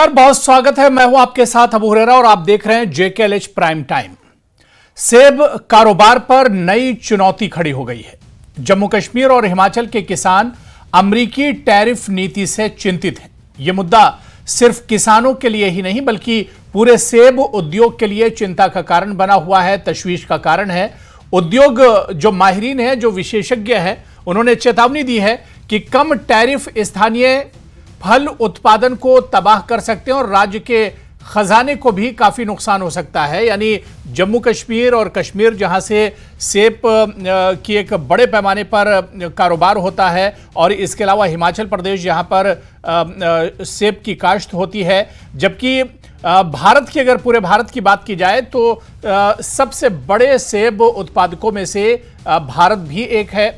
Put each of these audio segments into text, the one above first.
नमस्कार, बहुत स्वागत है। मैं हूं आपके साथ अबू हुरैरा और आप देख रहे हैं JKLH प्राइम टाइम। सेब कारोबार पर नई चुनौती खड़ी हो गई है। जम्मू कश्मीर और हिमाचल के किसान अमेरिकी टैरिफ नीति से चिंतित हैं। यह मुद्दा सिर्फ किसानों के लिए ही नहीं बल्कि पूरे सेब उद्योग के लिए चिंता का कारण बना हुआ है, तशवीश का कारण है। उद्योग जो माहिरीन है, जो विशेषज्ञ है, उन्होंने चेतावनी दी है कि कम टैरिफ स्थानीय फल उत्पादन को तबाह कर सकते हैं और राज्य के खजाने को भी काफी नुकसान हो सकता है। यानी जम्मू कश्मीर और कश्मीर जहां से सेब की एक बड़े पैमाने पर कारोबार होता है और इसके अलावा हिमाचल प्रदेश जहां पर सेब की काश्त होती है, जबकि भारत की अगर पूरे भारत की बात की जाए तो सबसे बड़े सेब उत्पादकों में से भारत भी एक है।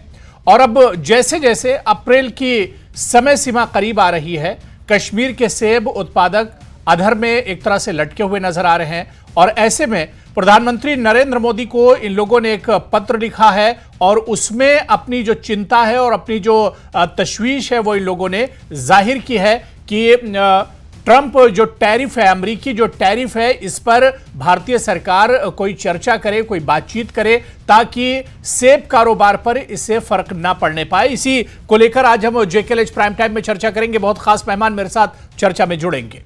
और अब जैसे जैसे अप्रैल की समय सीमा करीब आ रही है, कश्मीर के सेब उत्पादक अधर में एक तरह से लटके हुए नजर आ रहे हैं। और ऐसे में प्रधानमंत्री नरेंद्र मोदी को इन लोगों ने एक पत्र लिखा है और उसमें अपनी जो चिंता है और अपनी जो तशवीश है वो इन लोगों ने जाहिर की है कि ट्रंप जो टैरिफ है, अमेरिकी जो टैरिफ है, इस पर भारतीय सरकार कोई चर्चा करे, कोई बातचीत करे ताकि सेब कारोबार पर इससे फर्क ना पड़ने पाए। इसी को लेकर आज हम JKLH प्राइम टाइम में चर्चा करेंगे। बहुत खास मेहमान मेरे साथ चर्चा में जुड़ेंगे।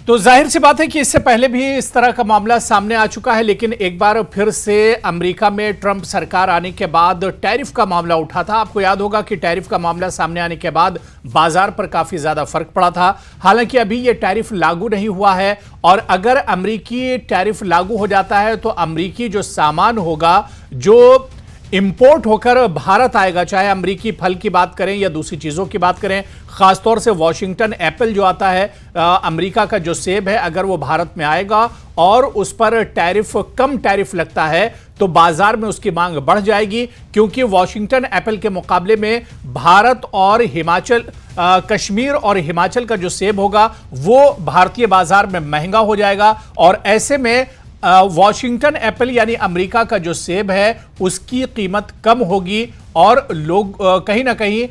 तो जाहिर सी बात है कि इससे पहले भी इस तरह का मामला सामने आ चुका है, लेकिन एक बार फिर से अमेरिका में ट्रंप सरकार आने के बाद टैरिफ का मामला उठा था। आपको याद होगा कि टैरिफ का मामला सामने आने के बाद बाजार पर काफी ज्यादा फर्क पड़ा था। हालांकि अभी यह टैरिफ लागू नहीं हुआ है और अगर अमेरिकी टैरिफ लागू हो जाता है तो अमेरिकी जो सामान होगा, जो इंपोर्ट होकर भारत आएगा, चाहे अमेरिकी फल की बात करें या दूसरी चीजों की बात करें, खासतौर से वॉशिंगटन एप्पल जो आता है, अमेरिका का जो सेब है, अगर वो भारत में आएगा और उस पर टैरिफ कम टैरिफ लगता है तो बाजार में उसकी मांग बढ़ जाएगी। क्योंकि वॉशिंगटन एप्पल के मुकाबले में भारत और हिमाचल कश्मीर और हिमाचल का जो सेब होगा वो भारतीय बाजार में महंगा हो जाएगा और ऐसे में वॉशिंगटन एप्पल यानी अमेरिका का जो सेब है उसकी कीमत कम होगी और लोग कहीं ना कहीं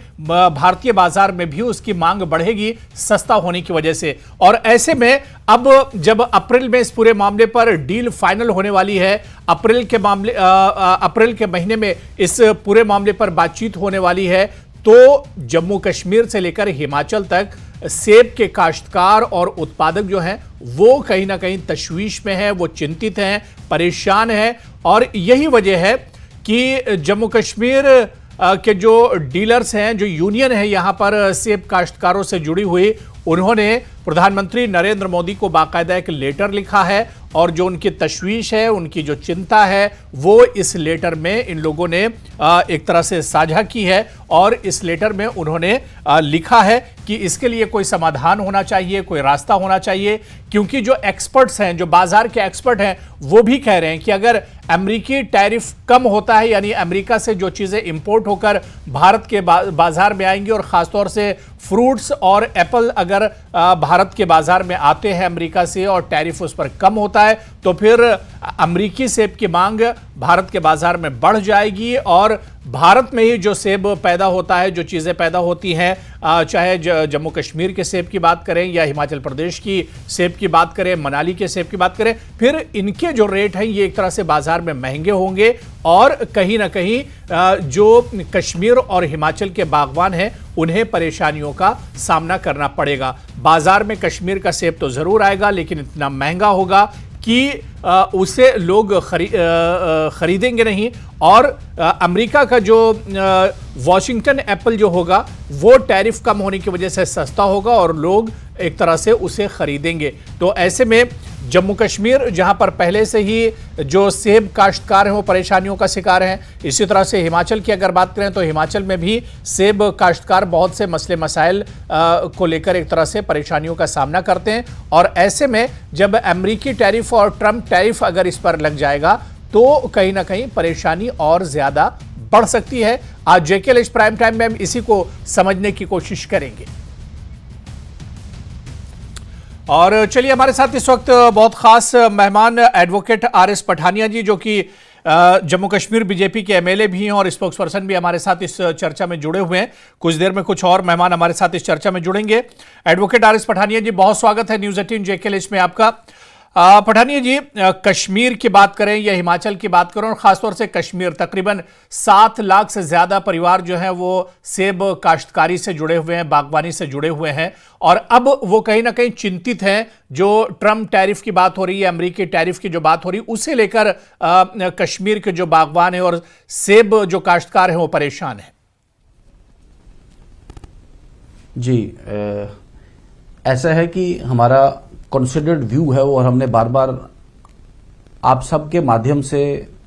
भारतीय बाजार में भी उसकी मांग बढ़ेगी सस्ता होने की वजह से। और ऐसे में अब जब अप्रैल में इस पूरे मामले पर डील फाइनल होने वाली है, अप्रैल के महीने में इस पूरे मामले पर बातचीत होने वाली है, तो जम्मू कश्मीर से लेकर हिमाचल तक सेब के काश्तकार और उत्पादक जो हैं वो कहीं ना कहीं तशवीश में हैं, वो चिंतित हैं, परेशान हैं। और यही वजह है कि जम्मू कश्मीर के जो डीलर्स हैं, जो यूनियन है यहाँ पर सेब काश्तकारों से जुड़ी हुई, उन्होंने प्रधानमंत्री नरेंद्र मोदी को बाकायदा एक लेटर लिखा है और जो उनकी तशवीश है, उनकी जो चिंता है, वो इस लेटर में इन लोगों ने एक तरह से साझा की है। और इस लेटर में उन्होंने लिखा है कि इसके लिए कोई समाधान होना चाहिए, कोई रास्ता होना चाहिए। क्योंकि जो एक्सपर्ट्स हैं, जो बाजार के एक्सपर्ट हैं, वो भी कह रहे हैं कि अगर अमेरिकी टैरिफ कम होता है, यानी अमेरिका से जो चीज़ें इंपोर्ट होकर भारत के बाजार में आएंगी और ख़ासतौर से फ्रूट्स और एप्पल अगर भारत के बाजार में आते हैं अमेरिका से और टैरिफ उस पर कम होता है तो फिर अमेरिकी सेब की मांग भारत के बाजार में बढ़ जाएगी और भारत में ही जो सेब पैदा होता है, जो चीज़ें पैदा होती हैं, चाहे जम्मू कश्मीर के सेब की बात करें या हिमाचल प्रदेश की सेब की बात करें, मनाली के सेब की बात करें, फिर इनके जो रेट हैं ये एक तरह से बाजार में महंगे होंगे और कहीं ना कहीं जो कश्मीर और हिमाचल के बागवान हैं उन्हें परेशानियों का सामना करना पड़ेगा। बाजार में कश्मीर का सेब तो ज़रूर आएगा लेकिन इतना महंगा होगा कि उसे लोग खरीदेंगे नहीं और अमेरिका का जो वॉशिंगटन एप्पल जो होगा वो टैरिफ कम होने की वजह से सस्ता होगा और लोग एक तरह से उसे खरीदेंगे। तो ऐसे में जम्मू कश्मीर जहां पर पहले से ही जो सेब काश्तकार हैं वो परेशानियों का शिकार हैं, इसी तरह से हिमाचल की अगर बात करें तो हिमाचल में भी सेब काश्तकार बहुत से मसले मसाइल को लेकर एक तरह से परेशानियों का सामना करते हैं। और ऐसे में जब अमेरिकी टैरिफ और ट्रंप टैरिफ अगर इस पर लग जाएगा तो कहीं ना कहीं परेशानी और ज्यादा बढ़ सकती है। आज JKLH प्राइम टाइम में हम इसी को समझने की कोशिश करेंगे। और चलिए, हमारे साथ इस वक्त बहुत खास मेहमान एडवोकेट आर.एस. पठानिया जी, जो कि जम्मू कश्मीर बीजेपी के एमएलए भी हैं और स्पोक्स पर्सन भी हमारे साथ इस चर्चा में जुड़े हुए हैं। कुछ देर में कुछ और मेहमान हमारे साथ इस चर्चा में जुड़ेंगे। Advocate RS. पठानिया जी, बहुत स्वागत है न्यूज 18 जेके लिस्ट में आपका। पठानिया जी, कश्मीर की बात करें या हिमाचल की बात करें, और खासतौर से कश्मीर, तकरीबन 7 लाख से ज्यादा परिवार जो हैं वो सेब काश्तकारी से जुड़े हुए हैं, बागवानी से जुड़े हुए हैं, और अब वो कहीं ना कहीं चिंतित हैं। जो ट्रम्प टैरिफ की बात हो रही है, अमेरिकी टैरिफ की जो बात हो रही है, उसे लेकर कश्मीर के जो बागवान है और सेब जो काश्तकार हैं वो परेशान है। जी, ऐसा है कि हमारा कंसिडर्ड व्यू है और हमने बार बार आप सबके माध्यम से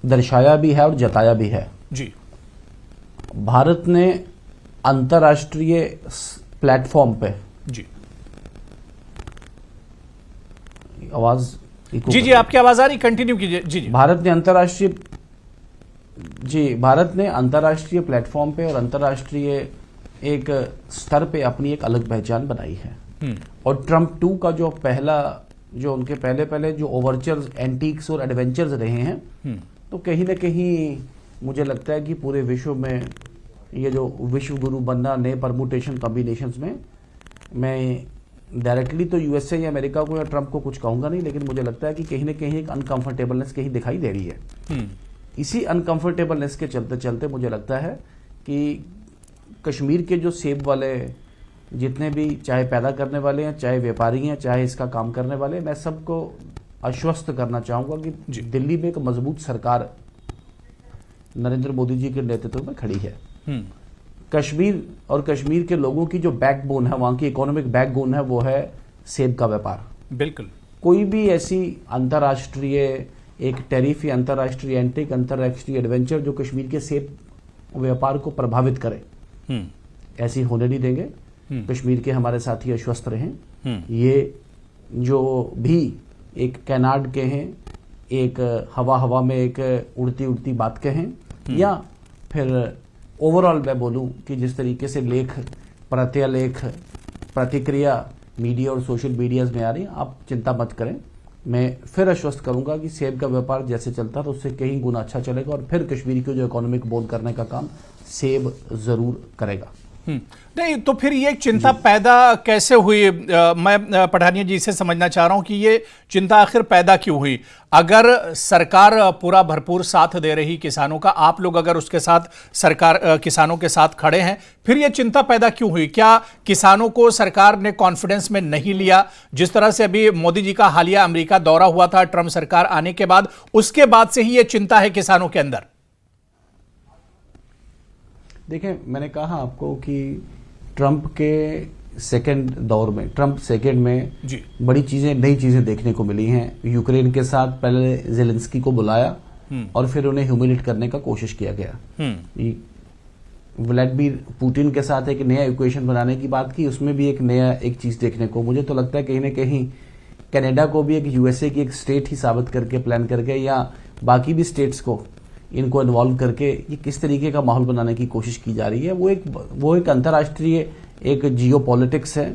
दर्शाया भी है और जताया भी है। जी, भारत ने अंतर्राष्ट्रीय प्लेटफॉर्म पे जी आवाज जी आपकी आवाज आ रही, कंटिन्यू कीजिए। जी जी, भारत ने अंतर्राष्ट्रीय प्लेटफॉर्म पे और अंतर्राष्ट्रीय एक स्तर पे अपनी एक अलग पहचान बनाई है। और ट्रम्प 2 का जो उनके पहले जो ओवरचर्स, एंटीक्स और एडवेंचर्स रहे हैं, तो कहीं ना कहीं मुझे लगता है कि पूरे विश्व में ये जो विश्व गुरु बनना, नए परमुटेशन कॉम्बिनेशंस में, मैं डायरेक्टली तो यूएसए या अमेरिका को या ट्रम्प को कुछ कहूंगा नहीं, लेकिन मुझे लगता है कि कहीं ना कहीं एक अनकंफर्टेबलनेस कहीं दिखाई दे रही है। इसी अनकंफर्टेबलनेस के चलते चलते मुझे लगता है कि कश्मीर के जो सेब वाले जितने भी, चाहे पैदा करने वाले हैं, चाहे व्यापारी हैं, चाहे इसका काम करने वाले, मैं सबको आश्वस्त करना चाहूंगा कि दिल्ली में एक मजबूत सरकार नरेंद्र मोदी जी के नेतृत्व में खड़ी है। कश्मीर और कश्मीर के लोगों की जो बैकबोन है, वहां की इकोनॉमिक बैकबोन है, वो है सेब का व्यापार। बिल्कुल, कोई भी ऐसी अंतर्राष्ट्रीय एक टैरिफ या अंतर्राष्ट्रीय एंटीक, अंतर्राष्ट्रीय एडवेंचर जो कश्मीर के सेब व्यापार को प्रभावित करे, ऐसी होने नहीं देंगे। कश्मीर के हमारे साथी आश्वस्त रहें। ये जो भी एक कैनाड के हैं, एक हवा में एक उड़ती उड़ती बात कहें, या फिर ओवरऑल मैं बोलूं कि जिस तरीके से लेख, प्रत्यालेख, प्रतिक्रिया मीडिया और सोशल मीडियाज में आ रही है, आप चिंता मत करें। मैं फिर आश्वस्त करूंगा कि सेब का व्यापार जैसे चलता था उससे कहीं गुना अच्छा चलेगा, और फिर कश्मीर को जो इकोनॉमिक बोन करने का काम सेब जरूर करेगा। नहीं, तो फिर ये चिंता पैदा कैसे हुई? मैं पठानिया जी से समझना चाह रहा हूं कि ये चिंता आखिर पैदा क्यों हुई? अगर सरकार पूरा भरपूर साथ दे रही किसानों का, आप लोग अगर उसके साथ, सरकार किसानों के साथ खड़े हैं, फिर ये चिंता पैदा क्यों हुई? क्या किसानों को सरकार ने कॉन्फिडेंस में नहीं लिया? जिस तरह से अभी मोदी जी का हालिया अमेरिका दौरा हुआ था ट्रम्प सरकार आने के बाद, उसके बाद से ही ये चिंता है किसानों के अंदर। देखिए, मैंने कहा आपको कि ट्रम्प के सेकेंड दौर में, ट्रम्प सेकेंड में जी, बड़ी चीजें, नई चीजें देखने को मिली हैं। यूक्रेन के साथ पहले जेलेंस्की को बुलाया और फिर उन्हें ह्यूमिलेट करने का कोशिश किया गया। व्लादिमीर पुतिन के साथ एक नया इक्वेशन बनाने की बात की, उसमें भी एक चीज देखने को, मुझे तो लगता है कहीं ना कहीं कनाडा को भी एक यूएसए की एक स्टेट ही साबित करके, प्लान करके, या बाकी भी स्टेट्स को इनको इन्वॉल्व करके ये किस तरीके का माहौल बनाने की कोशिश की जा रही है। वो एक अंतर्राष्ट्रीय एक जियोपॉलिटिक्स है।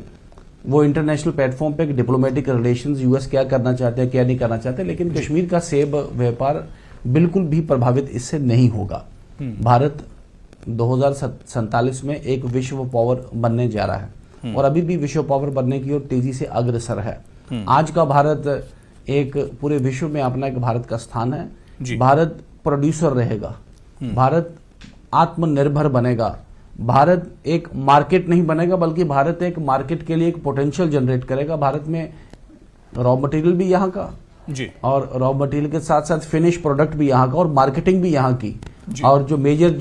वो इंटरनेशनल प्लेटफॉर्म पे एक डिप्लोमेटिक रिलेशंस, यूएस क्या करना चाहते हैं, क्या नहीं करना चाहते, लेकिन कश्मीर का सेब व्यापार बिल्कुल भी प्रभावित इससे नहीं होगा। भारत 2047 में एक विश्व पावर बनने जा रहा है और अभी भी विश्व पावर बनने की ओर तेजी से अग्रसर है। आज का भारत एक पूरे विश्व में अपना एक भारत का स्थान है। भारत प्रोड्यूसर रहेगा, भारत आत्मनिर्भर बनेगा, भारत एक मार्केट नहीं बनेगा, बल्कि भारत एक मार्केट के लिए एक पोटेंशियल जनरेट करेगा। भारत में रॉ मटेरियल भी यहाँ का जी, और रॉ मटेरियल के साथ साथ फिनिश प्रोडक्ट भी यहाँ का, और मार्केटिंग भी यहाँ की, और जो मेजर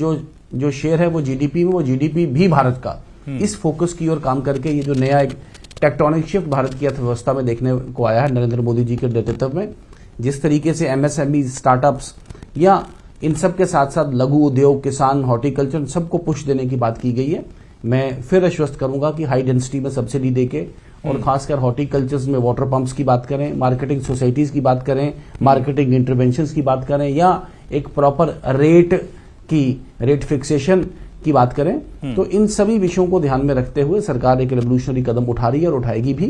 जो शेयर है वो जीडीपी में, वो जीडीपी भी भारत का। इस फोकस की ओर काम करके ये जो नया एक टेक्टोनिक शिफ्ट भारत की अर्थव्यवस्था में देखने को आया है नरेंद्र मोदी जी के नेतृत्व में, जिस तरीके से एमएसएमई, स्टार्टअप्स, या इन सब के साथ साथ लघु उद्योग, किसान, हॉर्टिकल्चर, सबको पुश देने की बात की गई है। मैं फिर आश्वस्त करूंगा कि हाई डेंसिटी में सब्सिडी देके, और खासकर हॉर्टिकल्चर्स में वाटर पंप्स की बात करें, मार्केटिंग सोसाइटीज की बात करें, मार्केटिंग इंटरवेंशंस की बात करें, या एक प्रॉपर रेट फिक्सेशन की बात करें, तो इन सभी विषयों को ध्यान में रखते हुए सरकार एक रेवोल्यूशनरी कदम उठा रही है और उठाएगी भी।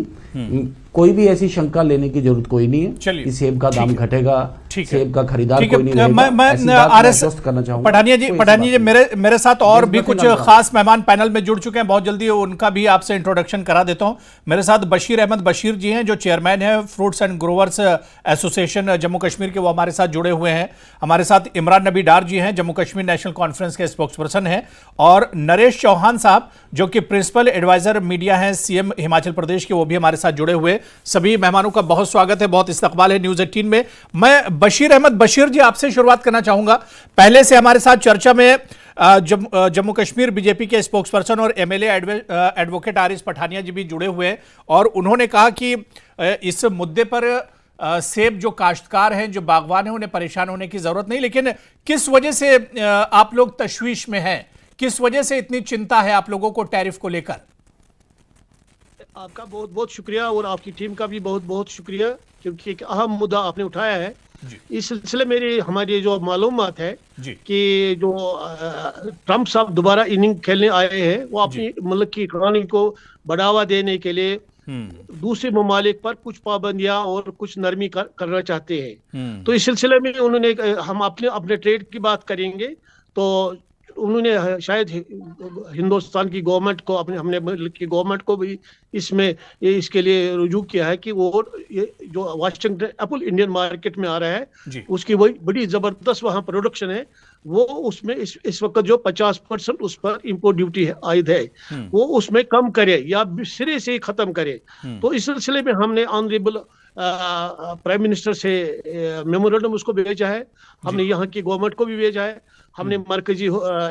कोई भी ऐसी शंका लेने की जरूरत कोई नहीं है चलिए, कि सेब का दाम घटेगा, सेब का खरीदार कोई नहीं रहेगा। मैं आश्वस्त करना चाहूंगा। पठानिया जी मेरे साथ और भी कुछ खास मेहमान पैनल में जुड़ चुके हैं, बहुत जल्दी उनका भी आपसे इंट्रोडक्शन करा देता हूं। मेरे साथ बशीर अहमद बशीर जी हैं, जो चेयरमैन है fruits and growers association Jammu Kashmir के, वो हमारे साथ जुड़े हुए हैं। हमारे साथ इमरान नबी डार जी हैं, जम्मू कश्मीर नेशनल कॉन्फ्रेंस के स्पोक्सपर्सन हैं, और नरेश चौहान साहब जो कि प्रिंसिपल एडवाइजर मीडिया हैं सीएम हिमाचल प्रदेश के, वो भी हमारे साथ जुड़े हुए। सभी मेहमानों का बहुत स्वागत है, बहुत इस्तकबाल है न्यूज़ 18 में। मैं बशीर अहमद बशीर जी आपसे शुरुआत करना चाहूंगा। पहले से हमारे साथ चर्चा में जम्मू कश्मीर बीजेपी के स्पोक्सपर्सन और एमएलए एडवोकेट आरिस पठानिया जी भी जुड़े हुए हैं, और उन्होंने कहा कि इस मुद्दे पर सेब जो काश्तकार हैं, जो बागवान हैं, उन्हें परेशान होने की जरूरत नहीं, लेकिन किस वजह से आप लोग तशवीश में हैं, किस वजह से इतनी चिंता है आप लोगों को टैरिफ को लेकर? आपका बहुत बहुत शुक्रिया और आपकी टीम का भी बहुत बहुत शुक्रिया, क्योंकि एक अहम मुद्दा आपने उठाया है। इस सिलसिले मेरी हमारी जो मालूमात है कि जो ट्रंप साहब दोबारा इनिंग खेलने आए हैं, वो अपनी मुल्क की इकोनॉमी को बढ़ावा देने के लिए दूसरे ममालिक पर कुछ पाबंदियां और कुछ नरमी करना चाहते हैं। तो इस सिलसिले में उन्होंने, हम अपने ट्रेड की बात करेंगे तो उन्होंने शायद हिंदुस्तान की गवर्नमेंट को, हमने मुल्क की गवर्नमेंट को भी इसके लिए रुजू किया है कि वो ये जो वाशिंगटन एप्पल इंडियन मार्केट में आ रहा है, उसकी वही बड़ी जबरदस्त वहाँ प्रोडक्शन है, वो उसमें इस वक्त जो 50% उस पर इंपोर्ट ड्यूटी आयद है, वो उसमें कम करे या सिरे से ही खत्म करे। तो इस सिलसिले में हमने ऑनरेबल प्राइम मिनिस्टर से मेमोरेंडम उसको भेजा है, हमने यहाँ की गवर्नमेंट को भी भेजा है, हमने मरकजी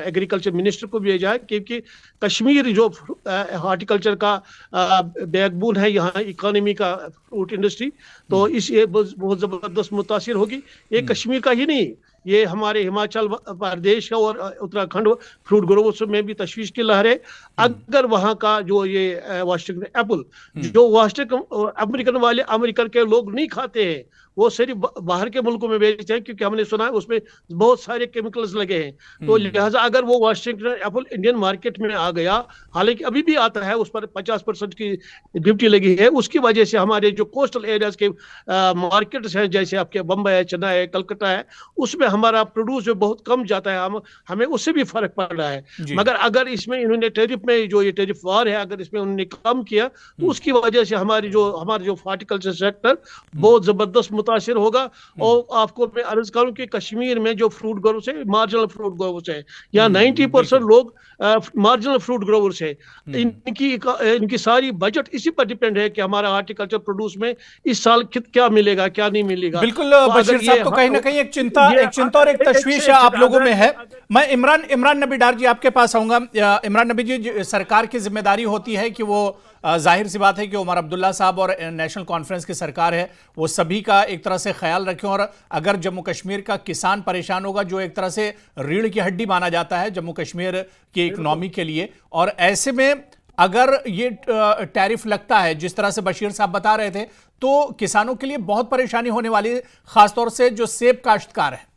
एग्रीकल्चर मिनिस्टर को भी भेजा है, क्योंकि कश्मीर जो हॉर्टिकल्चर का बैकबोन है यहाँ इकोनॉमी का, फ्रूट इंडस्ट्री, तो ये बहुत जबरदस्त मुतासिर होगी। ये कश्मीर का ही नहीं, ये हमारे हिमाचल प्रदेश और उत्तराखंड फ्रूट ग्रोवर्स में भी तशवीश की लहर है। अगर वहाँ का जो ये वाशिंगटन एप्पल, जो वाशिंगटन अमेरिकन वाले अमेरिकन के लोग नहीं खाते हैं, वो सिर्फ बाहर के मुल्कों में बेचते हैं, क्योंकि हमने सुना है उसमें बहुत सारे केमिकल्स लगे हैं। तो लिहाजा अगर वो वाशिंगटन एप्पल इंडियन मार्केट में आ गया, हालांकि अभी भी आता है, उस पर 50% की ड्यूटी लगी है, उसकी वजह से हमारे जो कोस्टल एरियाज के मार्केट्स हैं, जैसे आपके बम्बई है, चेन्नई है, कलकत्ता है, उसमें हमारा प्रोड्यूस जो बहुत कम जाता है, हमें उससे भी फर्क पड़ रहा है। मगर अगर इसमें इन्होंने टैरिफ में जो ये टैरिफ वार है, अगर इसमें उन्होंने कम किया, तो उसकी वजह से हमारा जो हॉर्टिकल्चर सेक्टर बहुत जबरदस्त मुतासिर होगा। और आपको मैं अर्ज करूं कि कश्मीर में जो फ्रूट ग्रोवर्स है, मार्जिनल फ्रूट ग्रोवर्स है, यहाँ 90% लोग मार्जिनल फ्रूट ग्रोवर्स है। इनकी सारी बजट इसी पर डिपेंड है कि हमारा हॉर्टिकल्चर प्रोड्यूस में इस साल क्या मिलेगा, क्या नहीं मिलेगा। बिल्कुल बशीर साहब, तो कहीं ना कहीं एक चिंता और एक तशवीश आप लोगों में है। मैं इमरान नबी डार जी आपके पास आऊंगा। इमरान नबी जी, सरकार की जिम्मेदारी होती है कि वो, जाहिर सी बात है कि उमर अब्दुल्ला साहब और नेशनल कॉन्फ्रेंस की सरकार है, वो सभी का एक तरह से ख्याल रखें, और अगर जम्मू कश्मीर का किसान परेशान होगा, जो एक तरह से रीढ़ की हड्डी माना जाता है जम्मू कश्मीर की इकोनॉमी के लिए, और ऐसे में अगर ये टैरिफ लगता है जिस तरह से बशीर साहब बता रहे थे, तो किसानों के लिए बहुत परेशानी होने वाली है, खासतौर से जो सेब काश्तकार है।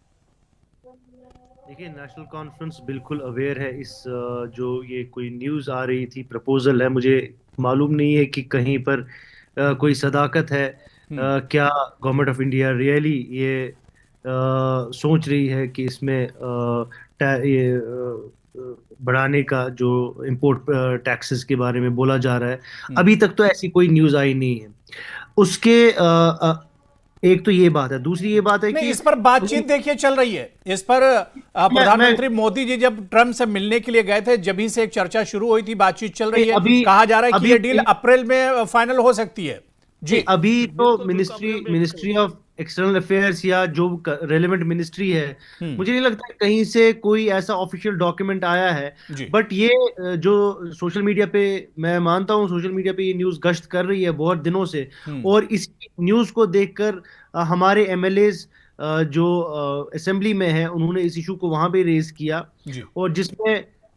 देखिए, नेशनल कॉन्फ्रेंस बिल्कुल अवेयर है इस जो ये कोई न्यूज़ आ रही थी, प्रपोजल है, मुझे मालूम नहीं है कि कहीं पर कोई सदाकत है, क्या गवर्नमेंट ऑफ इंडिया रियली ये सोच रही है कि इसमें ये बढ़ाने का जो इंपोर्ट टैक्सेस के बारे में बोला जा रहा है, अभी तक तो ऐसी कोई न्यूज़ आई नहीं है। उसके एक तो ये बात है, दूसरी ये बात है कि इस पर बातचीत देखिए चल रही है, इस पर प्रधानमंत्री मोदी जी जब ट्रंप से मिलने के लिए गए थे, जब ही से एक चर्चा शुरू हुई थी, बातचीत चल रही है, कहा जा रहा है कि ये डील अप्रैल में फाइनल हो सकती है। जी, अभी तो मिनिस्ट्री ऑफ एक्सटर्नल अफेयर्स या जो रेलेवेंट मिनिस्ट्री है, मुझे नहीं लगता कहीं से कोई ऐसा ऑफिशियल डॉक्यूमेंट आया है। बट ये जो सोशल मीडिया पे, मैं मानता हूँ सोशल मीडिया पे ये न्यूज़ गश्त कर रही है बहुत दिनों से, और इस न्यूज़ को देखकर हमारे एमएलएज जो असेंबली में है, उन्होंने इस इशू को वहां पे रेज किया, और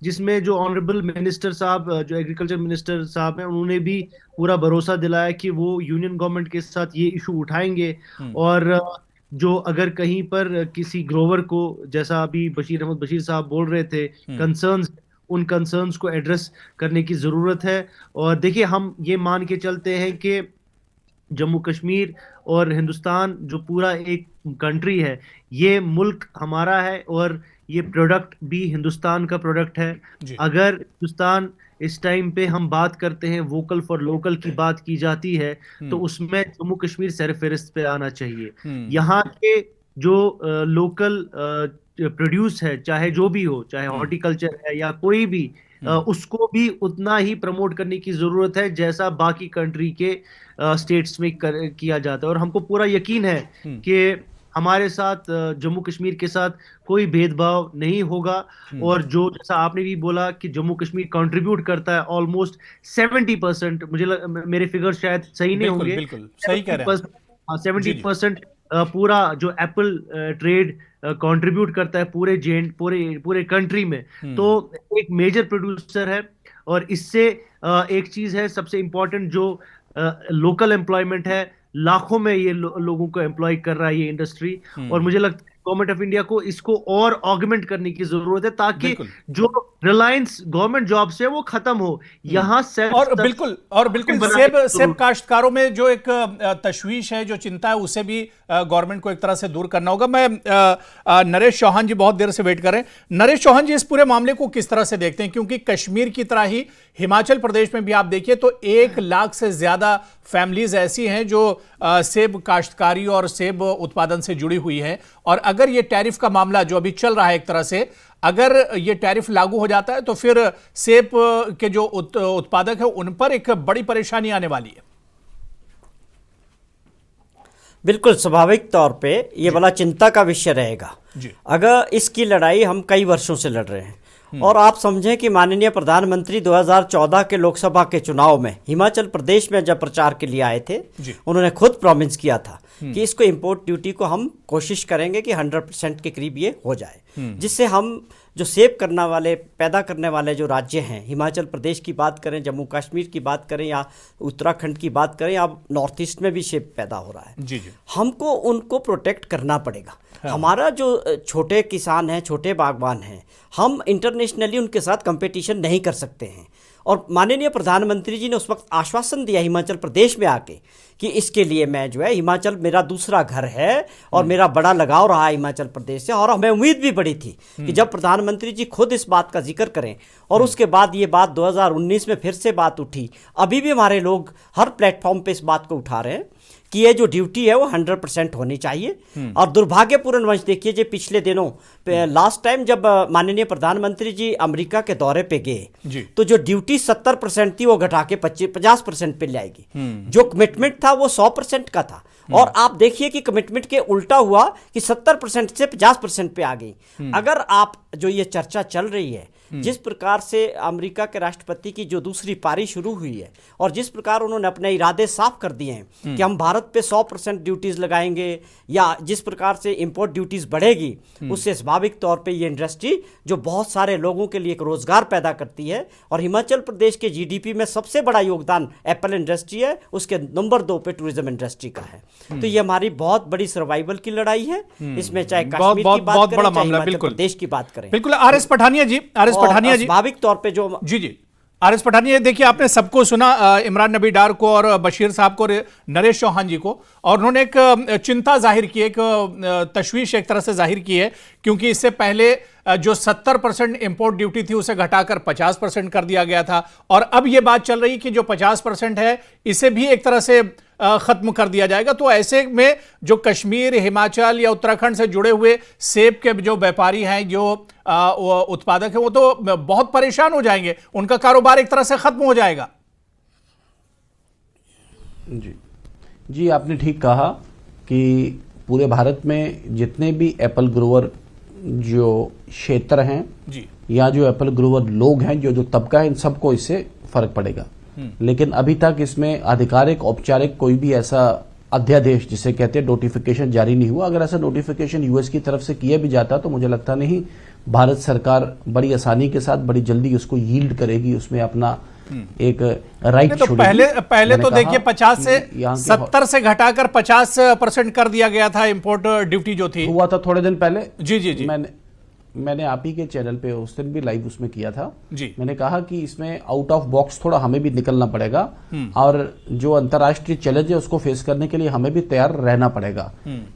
जिसमें जो ऑनरेबल मिनिस्टर साहब, जो एग्रीकल्चर मिनिस्टर साहब हैं, उन्होंने भी पूरा भरोसा दिलाया कि वो यूनियन गवर्नमेंट के साथ ये इशू उठाएंगे, और जो अगर कहीं पर किसी ग्रोवर को, जैसा अभी बशीर साहब बोल रहे थे, कंसर्न्स, उन कंसर्न्स को एड्रेस करने की जरूरत है। और देखिए, हम ये मान के चलते हैं कि जम्मू कश्मीर और हिंदुस्तान जो पूरा एक कंट्री है, ये मुल्क हमारा है और ये प्रोडक्ट भी हिंदुस्तान का प्रोडक्ट है। अगर हिंदुस्तान इस टाइम पे हम बात करते हैं, वोकल फॉर लोकल की बात की जाती है, तो उसमें जम्मू कश्मीर सरफहरिस्त पे आना चाहिए। यहाँ के जो लोकल प्रोड्यूस है, चाहे जो भी हो, चाहे हॉर्टिकल्चर है या कोई भी, उसको भी उतना ही प्रमोट करने की जरूरत है जैसा बाकी कंट्री के स्टेट्स में किया जाता है। और हमको पूरा यकीन है कि हमारे साथ, जम्मू कश्मीर के साथ कोई भेदभाव नहीं होगा। और जो जैसा आपने भी बोला कि जम्मू कश्मीर कंट्रीब्यूट करता है ऑलमोस्ट 70%, मेरे फिगर शायद सही नहीं होंगे, बिल्कुल सही कह रहे हैं, 70% पूरा जो एप्पल ट्रेड कंट्रीब्यूट करता है पूरे कंट्री में, तो एक मेजर प्रोड्यूसर है। और इससे एक चीज है सबसे इंपॉर्टेंट, जो लोकल एम्प्लॉयमेंट है, लाखों में ये लोगों को एम्प्लॉय कर रहा है ये इंडस्ट्री। और मुझे लगता है गवर्नमेंट ऑफ इंडिया को इसको और ऑगमेंट करने की जरूरत है, ताकि जो रिलायंस गवर्नमेंट जॉब से वो खत्म हो। यहाँ और बिल्कुल सेब काश्तकारों में जो एक तशवीश है, जो चिंता है, उसे भी गवर्नमेंट को एक तरह से दूर करना होगा। मैं नरेश चौहान जी बहुत देर से वेट कर रहे हैं। नरेश चौहान जी, इस पूरे मामले को किस तरह से देखते हैं? क्योंकि कश्मीर की तरह ही हिमाचल प्रदेश में भी आप देखिए तो 1 लाख से ज्यादा फैमिलीज ऐसी हैं जो सेब काश्तकारी और सेब उत्पादन से जुड़ी हुई हैं। और अगर ये टैरिफ का मामला जो अभी चल रहा है, एक तरह से अगर ये टैरिफ लागू हो जाता है तो फिर सेब के जो उत्पादक है उन पर एक बड़ी परेशानी आने वाली है। बिल्कुल स्वाभाविक तौर पे ये बड़ा चिंता का विषय रहेगा। अगर इसकी लड़ाई हम कई वर्षों से लड़ रहे हैं, और आप समझें कि माननीय प्रधानमंत्री 2014 के लोकसभा के चुनाव में हिमाचल प्रदेश में जब प्रचार के लिए आए थे, उन्होंने खुद प्रॉमिस किया था कि इसको इंपोर्ट ड्यूटी को हम कोशिश करेंगे कि 100% के करीब ये हो जाए, जिससे हम जो सेब पैदा करने वाले जो राज्य हैं, हिमाचल प्रदेश की बात करें, जम्मू कश्मीर की बात करें या उत्तराखंड की बात करें, या नॉर्थ ईस्ट में भी सेब पैदा हो रहा है, हमको उनको प्रोटेक्ट करना पड़ेगा। हमारा जो छोटे किसान हैं, छोटे बागवान हैं, हम इंटरनेशनली उनके साथ कंपटीशन नहीं कर सकते हैं। और माननीय प्रधानमंत्री जी ने उस वक्त आश्वासन दिया हिमाचल प्रदेश में आके कि इसके लिए मैं जो है, हिमाचल मेरा दूसरा घर है और मेरा बड़ा लगाव रहा है हिमाचल प्रदेश से। और हमें उम्मीद भी बड़ी थी कि जब प्रधानमंत्री जी खुद इस बात का जिक्र करें, और उसके बाद ये बात 2019 में फिर से बात उठी, अभी भी हमारे लोग हर प्लेटफॉर्म पे इस बात को उठा रहे हैं कि ये जो ड्यूटी है वो 100% होनी चाहिए। और दुर्भाग्यपूर्ण वंश देखिए, जो पिछले दिनों लास्ट टाइम जब माननीय प्रधानमंत्री जी अमेरिका के दौरे पे गए, तो जो ड्यूटी 70% थी वो घटा के 50% पे ले आएगी। जो कमिटमेंट था वो 100% का था, और आप देखिए कि कमिटमेंट के उल्टा हुआ कि 70% से 50% पे आ गई। अगर आप जो ये चर्चा चल रही है, जिस प्रकार से अमेरिका के राष्ट्रपति की जो दूसरी पारी शुरू हुई है, और जिस प्रकार उन्होंने अपने इरादे साफ कर दिए हैं कि हम भारत पे 100% ड्यूटीज लगाएंगे, या जिस प्रकार से इंपोर्ट ड्यूटीज बढ़ेगी, उससे स्वाभाविक तौर पे ये इंडस्ट्री जो बहुत सारे लोगों के लिए एक रोजगार पैदा करती है, और हिमाचल प्रदेश के जीडीपी में सबसे बड़ा योगदान एप्पल इंडस्ट्री है, उसके नंबर 2 पे टूरिज्म इंडस्ट्री का है। तो ये हमारी बहुत बड़ी सर्वाइवल की लड़ाई है। इसमें चाहे कश्मीर की बात करें, चाहे हिमाचल प्रदेश की बात करें। बिल्कुल। आरएस पठानिया जी, स्वाभाविक तौर पे जो जी आरएस पठानिया, देखिए आपने सबको सुना, इमरान नबी डार को और बशीर साहब को और नरेश चौहान जी को, और उन्होंने एक चिंता जाहिर की, एक तशवीश एक तरह से जाहिर की है, क्योंकि इससे पहले जो 70% इंपोर्ट ड्यूटी थी उसे घटाकर 50% कर दिया गया था, और अब यह बात चल रही कि जो 50% है इसे भी एक तरह से खत्म कर दिया जाएगा। तो ऐसे में जो कश्मीर, हिमाचल या उत्तराखंड से जुड़े हुए सेब के जो व्यापारी हैं, जो उत्पादक हैं, वो तो बहुत परेशान हो जाएंगे, उनका कारोबार एक तरह से खत्म हो जाएगा। जी आपने ठीक कहा कि पूरे भारत में जितने भी एप्पल ग्रोवर जो क्षेत्र हैं जी, या जो एप्पल ग्रोवर लोग हैं, जो तबका है, इन सबको इससे फर्क पड़ेगा। लेकिन अभी तक इसमें आधिकारिक औपचारिक कोई भी ऐसा अध्यादेश, जिसे कहते हैं नोटिफिकेशन, जारी नहीं हुआ। अगर ऐसा नोटिफिकेशन यूएस की तरफ से किया भी जाता तो मुझे लगता नहीं भारत सरकार बड़ी आसानी के साथ बड़ी जल्दी उसको यील्ड करेगी, उसमें अपना एक राइट तो पहले तो देखिए 50 से 70 से घटाकर 50% कर दिया गया था इंपोर्ट ड्यूटी जो थी, हुआ था थोड़े दिन पहले। जी। मैंने आप ही के चैनल पे उस दिन भी लाइव उसमें किया था जी। मैंने कहा कि इसमें आउट ऑफ बॉक्स थोड़ा हमें भी निकलना पड़ेगा और जो अंतर्राष्ट्रीय चैलेंज है उसको फेस करने के लिए हमें भी तैयार रहना पड़ेगा।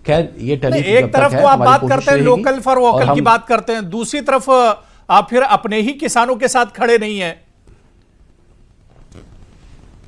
खैर ये टैरिफ एक तरफ तो आप बात करते हैं लोकल फॉर वोकल की बात करते हैं, दूसरी तरफ आप फिर अपने ही किसानों के साथ खड़े नहीं हैं।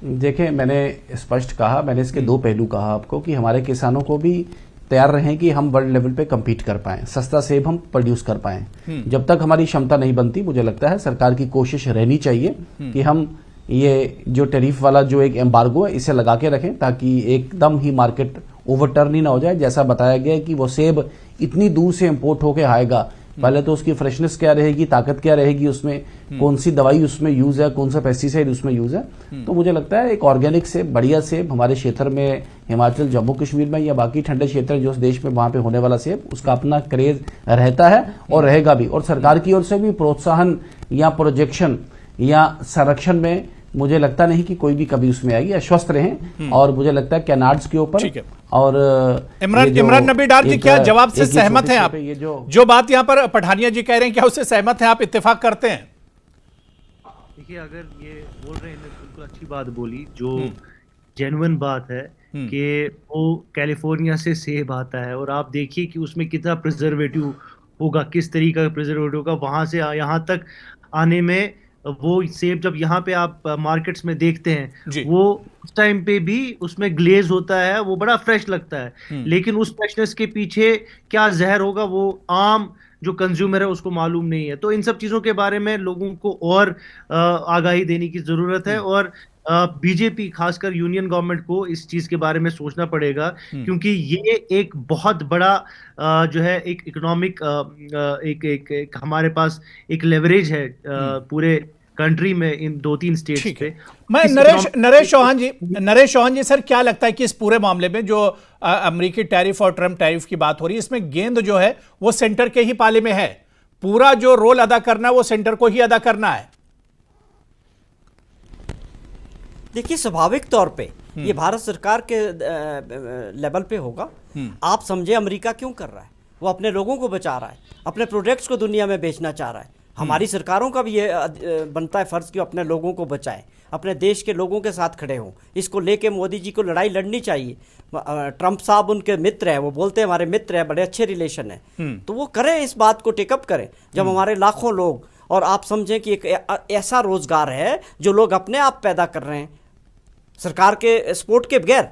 देखें, मैंने स्पष्ट कहा, मैंने इसके दो पहलू कहा आपको कि हमारे किसानों को भी तैयार रहें कि हम वर्ल्ड लेवल पे compete कर पाएं, सस्ता सेब हम प्रोड्यूस कर पाएं। जब तक हमारी क्षमता नहीं बनती, मुझे लगता है सरकार की कोशिश रहनी चाहिए कि हम ये जो टैरिफ वाला जो एक एम्बार्गो है इसे लगा के रखें ताकि एकदम ही मार्केट ओवरटर्न ही ना हो जाए। जैसा बताया गया है कि वो सेब इतनी दूर से इंपोर्ट होके आएगा, पहले तो उसकी फ्रेशनेस क्या रहेगी, ताकत क्या रहेगी, उसमें कौन सी दवाई उसमें यूज है, कौन सा पेस्टिसाइड उसमें यूज है। तो मुझे लगता है एक ऑर्गेनिक सेब, बढ़िया सेब हमारे क्षेत्र में, हिमाचल, जम्मू कश्मीर में या बाकी ठंडे क्षेत्र जो देश में, वहां पे होने वाला सेब, उसका अपना क्रेज रहता है और रहेगा भी। और सरकार की ओर से भी प्रोत्साहन या प्रोजेक्शन या संरक्षण में मुझे लगता नहीं कि कोई भी कभी उसमें आएगी। आश्वस्त रहें। और मुझे लगता है कैनाड्स के ऊपर और इमरान नबी डार जी, क्या जवाब से सहमत हैं आप? ये जो बात यहाँ पर पठानिया जी कह रहे हैं, क्या उससे सहमत हैं आप, इत्तेफाक करते हैं? देखिए, अगर ये बोल रहे हैं, बिल्कुल अच्छी बात बोली, जो जेन्युइन बात है कि वो कैलिफोर्निया से सेब आता है और आप देखिए कि उसमें कितना प्रिजर्वेटिव होगा, किस तरीका का प्रिजर्वेटिव होगा, वहां से यहाँ तक आने में। वो सेब जब यहाँ पे आप मार्केट्स में देखते हैं, वो उस टाइम पे भी उसमें ग्लेज होता है, वो बड़ा फ्रेश लगता है, लेकिन उस फ्रेशनेस के पीछे क्या जहर होगा वो आम जो कंज्यूमर है उसको मालूम नहीं है। तो इन सब चीजों के बारे में लोगों को और आगाही देने की जरूरत है और बीजेपी, खासकर यूनियन गवर्नमेंट को इस चीज के बारे में सोचना पड़ेगा, क्योंकि ये एक बहुत बड़ा जो है एक इकोनॉमिक एक हमारे पास एक लेवरेज है पूरे कंट्री में, इन 2-3 स्टेट्स पे। मैं नरेश चौहान जी, सर क्या लगता है कि इस पूरे मामले में जो अमेरिकी टैरिफ और ट्रम्प टैरिफ की बात हो रही है, इसमें गेंद जो है वो सेंटर के ही पाले में है, पूरा जो रोल अदा करना है वो सेंटर को ही अदा करना है? देखिए, स्वाभाविक तौर पे ये भारत सरकार के लेवल पे होगा। आप समझे अमेरिका क्यों कर रहा है? वो अपने लोगों को बचा रहा है, अपने प्रोडक्ट्स को दुनिया में बेचना चाह रहा है। हमारी सरकारों का भी ये बनता है फर्ज कि अपने लोगों को बचाएं, अपने देश के लोगों के साथ खड़े हों। इसको लेके मोदी जी को लड़ाई लड़नी चाहिए। ट्रंप साहब उनके मित्र हैं, वो बोलते हैं हमारे मित्र हैं, बड़े अच्छे रिलेशन हैं, तो वो करें, इस बात को टेकअप करें। जब हमारे लाखों लोग, और आप समझें कि एक ऐसा रोजगार है जो लोग अपने आप पैदा कर रहे हैं सरकार के सपोर्ट के बगैर,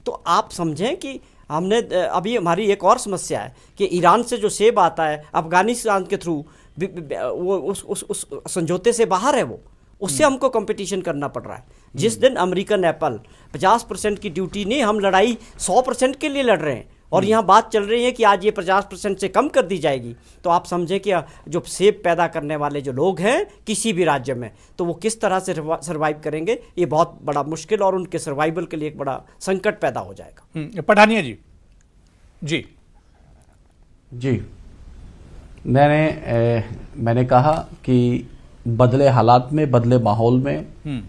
तो आप समझें कि हमने अभी हमारी एक और समस्या है कि ईरान से जो सेब आता है अफगानिस्तान के थ्रू, वो उस समझौते से बाहर है, वो उससे हमको कंपटीशन करना पड़ रहा है। जिस दिन अमेरिकन एप्पल 50% की ड्यूटी नहीं, हम लड़ाई 100% के लिए लड़ रहे हैं और यहाँ बात चल रही है कि आज ये 50% से कम कर दी जाएगी। तो आप समझें कि जो सेब पैदा करने वाले जो लोग हैं किसी भी राज्य में, तो वो किस तरह से सर्वाइव करेंगे, ये बहुत बड़ा मुश्किल और उनके सर्वाइवल के लिए एक बड़ा संकट पैदा हो जाएगा। पठानिया जी। जी जी, मैंने कहा कि बदले हालात में, बदले माहौल में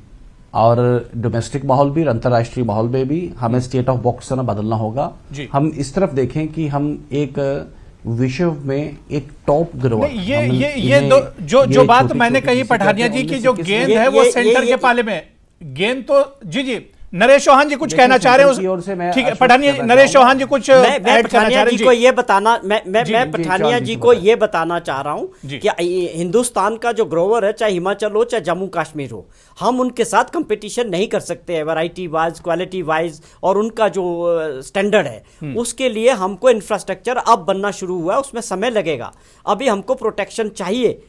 और डोमेस्टिक माहौल भी, अंतर्राष्ट्रीय माहौल में भी हमें स्टेट ऑफ बॉक्स ना बदलना होगा। हम इस तरफ देखें कि हम एक विश्व में एक टॉप ग्रोवर, जो बात मैंने कही पठानिया जी की, जो गेंद है वो सेंटर के पाले में, गेंद तो जी नरेश चौहान जी कुछ कहना चाह रहे हैं, ठीक है पठानिया, नरेश चौहान जी कुछ मैं पठानिया जी को ये बताना, मैं पठानिया जी को ये बताना चाह रहा हूं कि हिंदुस्तान का जो ग्रोवर है, चाहे हिमाचल हो चाहे जम्मू कश्मीर हो, हम उनके साथ कंपटीशन नहीं कर सकते हैं वैरायटी वाइज, क्वालिटी वाइज, और उनका जो स्टैंडर्ड है उसके लिए हमको इंफ्रास्ट्रक्चर अब बनना शुरू हुआ है, उसमें समय लगेगा। अभी हमको प्रोटेक्शन चाहिए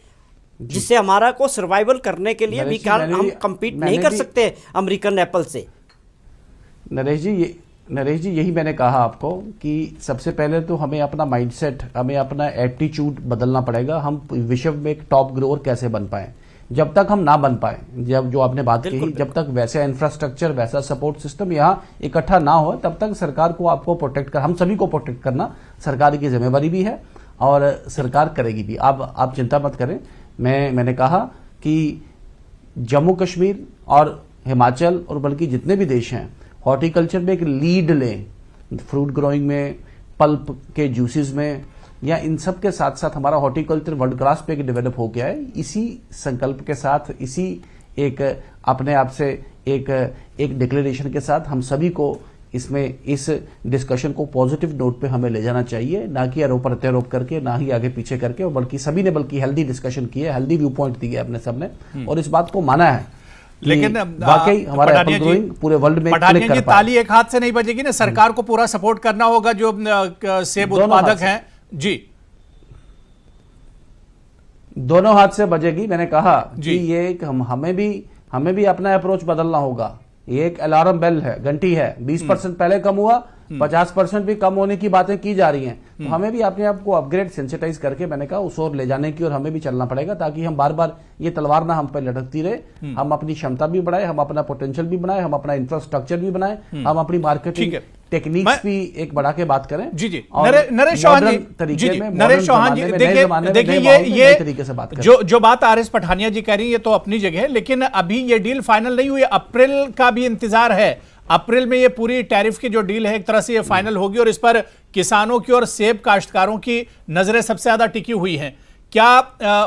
जिससे हमारा को सर्वाइवल करने के लिए भी हम कम्पीट नहीं कर सकते अमेरिकन एप्पल से। नरेश जी, यही मैंने कहा आपको कि सबसे पहले तो हमें अपना माइंडसेट, हमें अपना एप्टीट्यूड बदलना पड़ेगा। हम विश्व में एक टॉप ग्रोवर कैसे बन पाए? जब तक हम ना बन पाए, जब जो आपने बात कही, जब तक वैसा इंफ्रास्ट्रक्चर, वैसा सपोर्ट सिस्टम यहाँ इकट्ठा ना हो, तब तक सरकार को आपको प्रोटेक्ट कर, हम सभी को प्रोटेक्ट करना सरकार की जिम्मेवारी भी है और सरकार करेगी भी। आप चिंता मत करें। मैंने कहा कि जम्मू कश्मीर और हिमाचल और बल्कि जितने भी देश हैं, हॉर्टिकल्चर में एक लीड लें, फ्रूट ग्रोइंग में, पल्प के जूसेस में, या इन सब के साथ साथ हमारा हॉर्टिकल्चर वर्ल्ड क्लास पे डेवलप हो गया है। इसी संकल्प के साथ, इसी एक अपने आप से एक डिक्लेरेशन के साथ हम सभी को इसमें इस डिस्कशन को पॉजिटिव नोट पे हमें ले जाना चाहिए, ना कि आरोप प्रत्यारोप करके, ना ही आगे पीछे करके, और बल्कि सभी ने हेल्दी डिस्कशन की है, हेल्दी व्यू पॉइंट दिए अपने सबने, और इस बात को माना है। लेकिन वाकई हमारा एप्पल ग्रोइंग पूरे वर्ल्ड में पठानिया जी, ताली एक हाथ से नहीं बजेगी ना, सरकार को पूरा सपोर्ट करना होगा जो सेब उत्पादक हैं जी। दोनों हाथ से बजेगी। मैंने कहा कि ये एक हमें भी अपना अप्रोच बदलना होगा। ये एक अलार्म बेल है, घंटी है। 20% पहले कम हुआ, 50% भी कम होने की बातें की जा रही हैं, तो हमें भी अपने आप को अपग्रेड, सेंसिटाइज करके, मैंने कहा, उस ओर ले जाने की और हमें भी चलना पड़ेगा, ताकि हम बार बार ये तलवार ना हम पे लटकती रहे। हम अपनी क्षमता भी बढ़ाए, हम अपना पोटेंशियल भी बनाए, हम अपना इंफ्रास्ट्रक्चर भी बनाए, हम अपनी मार्केटिंग टेक्निक्स भी एक बढ़ा के बात करें। जी जी, नरेश चौहान जी, नरेश चौहान जी, देखिए ये तरीके से बात जो बात आर.एस. पठानिया जी कह रही है, ये तो अपनी जगह है, लेकिन अभी ये डील फाइनल नहीं हुई। अप्रैल का भी इंतजार है। अप्रैल में ये पूरी टैरिफ की जो डील है, एक तरह से ये फाइनल होगी, और इस पर किसानों की और सेब काश्तकारों की नजरें सबसे ज्यादा टिकी हुई हैं। क्या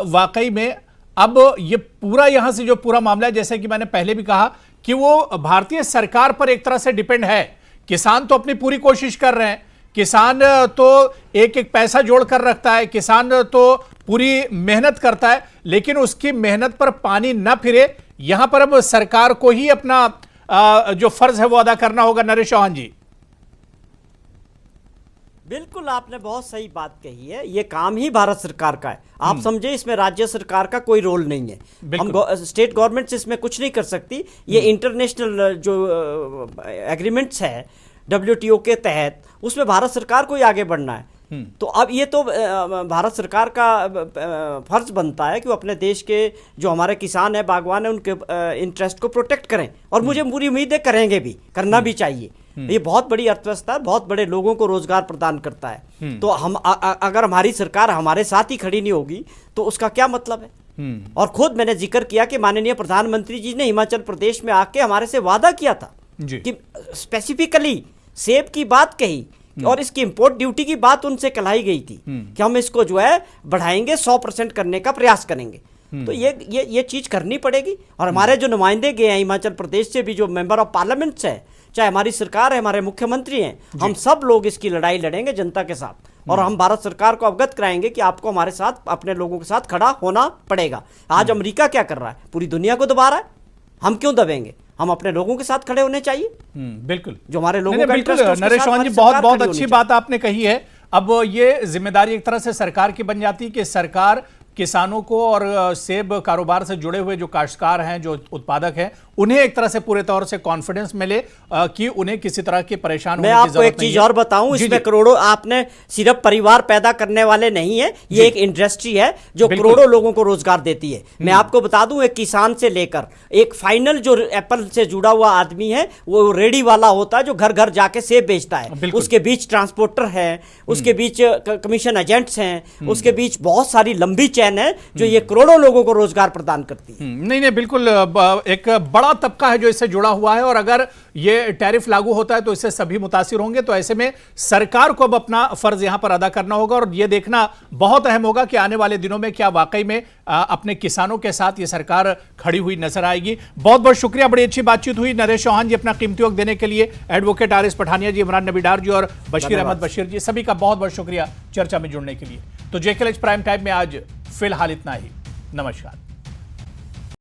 वाकई में अब ये पूरा यहां से जो पूरा मामला है, जैसे कि मैंने पहले भी कहा कि वो भारतीय सरकार पर एक तरह से डिपेंड है। किसान तो अपनी पूरी कोशिश कर रहे हैं, किसान तो एक एक पैसा जोड़ कर रखता है, किसान तो पूरी मेहनत करता है, लेकिन उसकी मेहनत पर पानी न फिरे, यहां पर अब सरकार को ही अपना जो फर्ज है वो अदा करना होगा। नरेश चौहान जी, बिल्कुल आपने बहुत सही बात कही है। ये काम ही भारत सरकार का है। आप समझे, इसमें राज्य सरकार का कोई रोल नहीं है। हम स्टेट गवर्नमेंट्स इसमें कुछ नहीं कर सकती। ये इंटरनेशनल जो एग्रीमेंट्स है WTO के तहत, उसमें भारत सरकार को ही आगे बढ़ना है। तो अब ये तो भारत सरकार का फर्ज बनता है कि वो अपने देश के जो हमारे किसान है, बागवान है, उनके इंटरेस्ट को प्रोटेक्ट करें, और मुझे पूरी उम्मीद है करेंगे भी, करना भी चाहिए। ये बहुत बड़ी अर्थव्यवस्था, बहुत बड़े लोगों को रोजगार प्रदान करता है। तो हम अगर हमारी सरकार हमारे साथ ही खड़ी नहीं होगी तो उसका क्या मतलब है। और खुद मैंने जिक्र किया कि माननीय प्रधानमंत्री जी ने हिमाचल प्रदेश में आके हमारे से वादा किया था कि स्पेसिफिकली सेब की बात कही, और इसकी इंपोर्ट ड्यूटी की बात उनसे कहलाई गई थी कि हम इसको जो है बढ़ाएंगे, 100% करने का प्रयास करेंगे। तो ये चीज करनी पड़ेगी। और हमारे जो नुमाइंदे गए हैं हिमाचल प्रदेश से भी, जो मेंबर ऑफ पार्लियामेंट्स है, चाहे हमारी सरकार है, हमारे मुख्यमंत्री हैं, हम सब लोग इसकी लड़ाई लड़ेंगे जनता के साथ, और हम भारत सरकार को अवगत कराएंगे कि आपको हमारे साथ, अपने लोगों के साथ खड़ा होना पड़ेगा। आज अमेरिका क्या कर रहा है, पूरी दुनिया को दबा रहा है, हम क्यों दबेंगे? हम अपने लोगों के साथ खड़े होने चाहिए। बिल्कुल, जो हमारे लोगों का इंटरेस्ट है। नरेश चौहान जी, बहुत अच्छी बात आपने कही है। अब ये जिम्मेदारी एक तरह से सरकार की बन जाती है कि सरकार किसानों को और सेब कारोबार से जुड़े हुए जो काश्तकार हैं, जो उत्पादक हैं, उन्हें एक तरह से पूरे तौर से कॉन्फिडेंस मिले कि उन्हें किसी तरह की परेशान होने की जरूरत नहीं है। मैं आपको एक चीज और बताऊं, इसमें करोड़ों, आपने सिर्फ परिवार पैदा करने वाले नहीं है, ये एक इंडस्ट्री है जो करोड़ों लोगों को रोजगार देती है। मैं आपको बता दूं, एक किसान से लेकर एक फाइनल जो एप्पल से जुड़ा हुआ आदमी है, वो रेडी वाला होता है जो घर घर जाके सेब बेचता है, उसके बीच ट्रांसपोर्टर है, उसके बीच कमीशन एजेंट्स हैं, उसके बीच बहुत सारी लंबी चैन है जो ये करोड़ों लोगों को रोजगार प्रदान करती है। नहीं, बिल्कुल एक बड़ा तबका है जो इससे जुड़ा हुआ है, और अगर ये टैरिफ लागू होता है तो इससे सभी मुतासिर होंगे। तो ऐसे में सरकार को अब अपना फर्ज यहां पर अदा करना होगा, और यह देखना बहुत अहम होगा कि आने वाले दिनों में क्या वाकई में अपने किसानों के साथ ये सरकार खड़ी हुई नजर आएगी। बहुत बहुत शुक्रिया, बड़ी अच्छी बातचीत हुई। नरेश चौहान जी, अपना कीमती वक्त देने के लिए, एडवोकेट आर.एस. पठानिया जी, इमरान नबी डार जी और बशीर अहमद बशीर जी, सभी का बहुत बहुत शुक्रिया चर्चा में जुड़ने के लिए। तो JKLH प्राइम टाइम में आज फिलहाल इतना ही। नमस्कार।